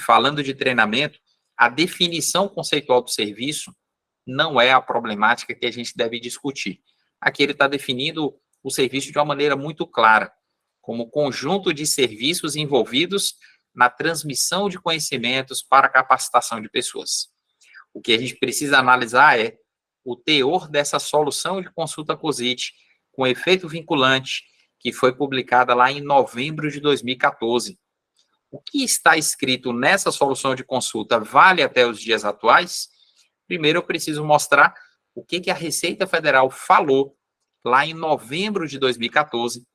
falando de treinamento, a definição conceitual do serviço não é a problemática que a gente deve discutir. Aqui ele está definindo o serviço de uma maneira muito clara, como conjunto de serviços envolvidos na transmissão de conhecimentos para a capacitação de pessoas. O que a gente precisa analisar é o teor dessa solução de consulta COSIT com efeito vinculante, que foi publicada lá em novembro de 2014. O que está escrito nessa solução de consulta vale até os dias atuais? Primeiro, eu preciso mostrar o que a Receita Federal falou lá em novembro de 2014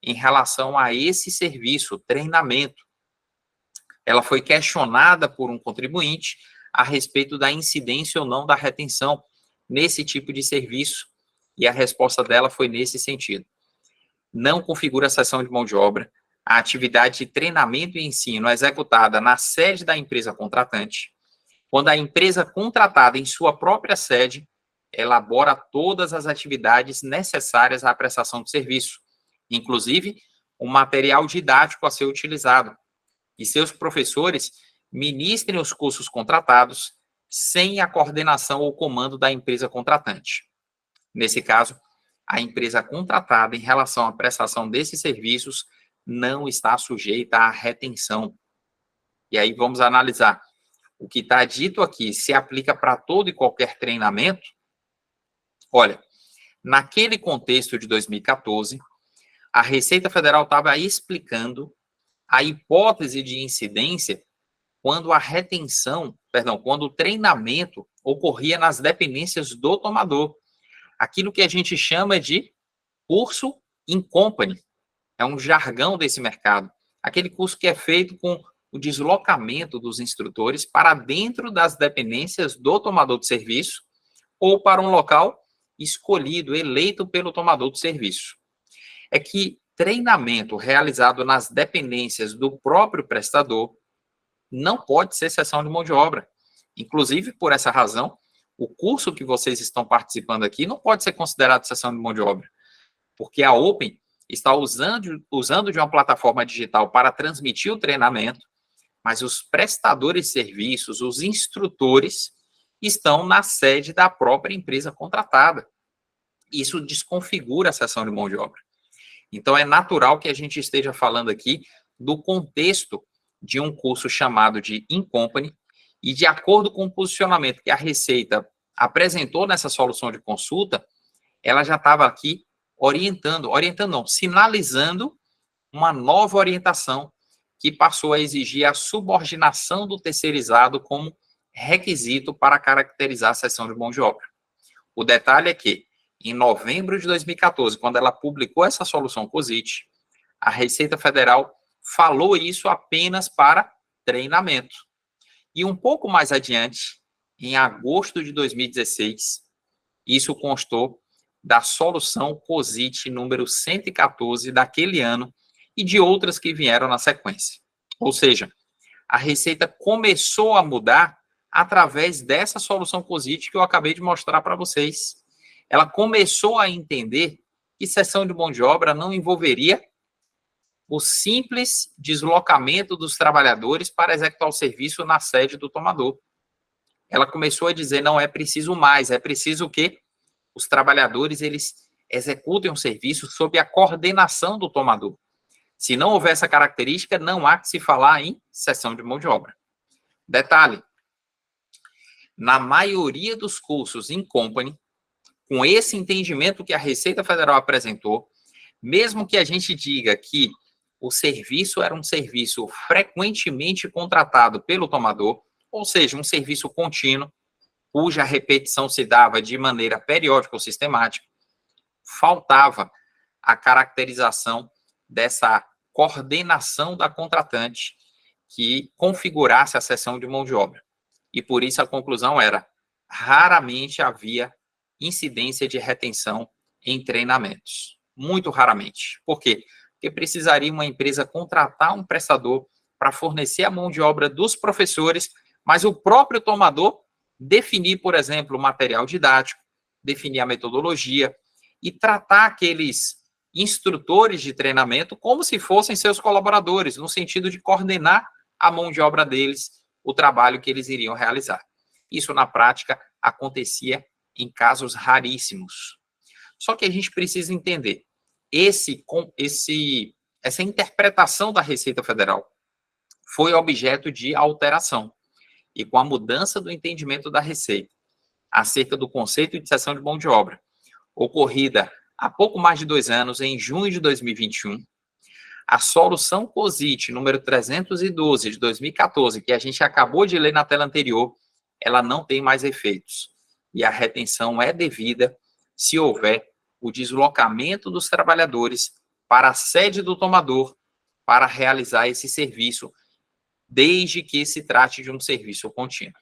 em relação a esse serviço, treinamento. Ela foi questionada por um contribuinte a respeito da incidência ou não da retenção nesse tipo de serviço, e a resposta dela foi nesse sentido. Não configura a cessão de mão de obra. A atividade de treinamento e ensino é executada na sede da empresa contratante, quando a empresa contratada em sua própria sede elabora todas as atividades necessárias à prestação de serviço, inclusive o material didático a ser utilizado, e seus professores ministrem os cursos contratados sem a coordenação ou comando da empresa contratante. Nesse caso, a empresa contratada em relação à prestação desses serviços não está sujeita à retenção. E aí vamos analisar. O que está dito aqui se aplica para todo e qualquer treinamento? Olha, naquele contexto de 2014, a Receita Federal estava explicando a hipótese de incidência quando quando o treinamento ocorria nas dependências do tomador. Aquilo que a gente chama de curso in company. É um jargão desse mercado. Aquele curso que é feito com o deslocamento dos instrutores para dentro das dependências do tomador de serviço ou para um local escolhido, eleito pelo tomador de serviço. É que treinamento realizado nas dependências do próprio prestador não pode ser cessão de mão de obra. Inclusive, por essa razão, o curso que vocês estão participando aqui não pode ser considerado cessão de mão de obra, porque a Open está usando de uma plataforma digital para transmitir o treinamento, mas os prestadores de serviços, os instrutores, estão na sede da própria empresa contratada. Isso desconfigura a cessão de mão de obra. Então, é natural que a gente esteja falando aqui do contexto de um curso chamado de In Company, e de acordo com o posicionamento que a Receita apresentou nessa solução de consulta, ela já estava aqui sinalizando uma nova orientação que passou a exigir a subordinação do terceirizado como requisito para caracterizar a cessão de mão de obra. O detalhe é que, em novembro de 2014, quando ela publicou essa solução COSIT, a Receita Federal falou isso apenas para treinamento. E um pouco mais adiante, em agosto de 2016, isso constou da solução COSIT número 114 daquele ano e de outras que vieram na sequência. Ou seja, a Receita começou a mudar através dessa solução COSIT que eu acabei de mostrar para vocês. Ela começou a entender que cessão de mão de obra não envolveria o simples deslocamento dos trabalhadores para executar o serviço na sede do tomador. Ela começou a dizer, não é preciso mais, é preciso que os trabalhadores eles executem o serviço sob a coordenação do tomador. Se não houver essa característica, não há que se falar em cessão de mão de obra. Detalhe, na maioria dos cursos in company, com esse entendimento que a Receita Federal apresentou, mesmo que a gente diga que o serviço era um serviço frequentemente contratado pelo tomador, ou seja, um serviço contínuo, cuja repetição se dava de maneira periódica ou sistemática, faltava a caracterização dessa coordenação da contratante que configurasse a cessão de mão de obra. E por isso a conclusão era, raramente havia incidência de retenção em treinamentos. Muito raramente. Por quê? Porque precisaria uma empresa contratar um prestador para fornecer a mão de obra dos professores, mas o próprio tomador definir, por exemplo, o material didático, definir a metodologia e tratar aqueles instrutores de treinamento como se fossem seus colaboradores, no sentido de coordenar a mão de obra deles, o trabalho que eles iriam realizar. Isso, na prática, acontecia em casos raríssimos. Só que a gente precisa entender, essa interpretação da Receita Federal foi objeto de alteração. E com a mudança do entendimento da Receita acerca do conceito de cessão de mão de obra, ocorrida há pouco mais de 2 anos, em junho de 2021, a solução COSIT número 312 de 2014, que a gente acabou de ler na tela anterior, ela não tem mais efeitos. E a retenção é devida se houver o deslocamento dos trabalhadores para a sede do tomador para realizar esse serviço, desde que se trate de um serviço contínuo.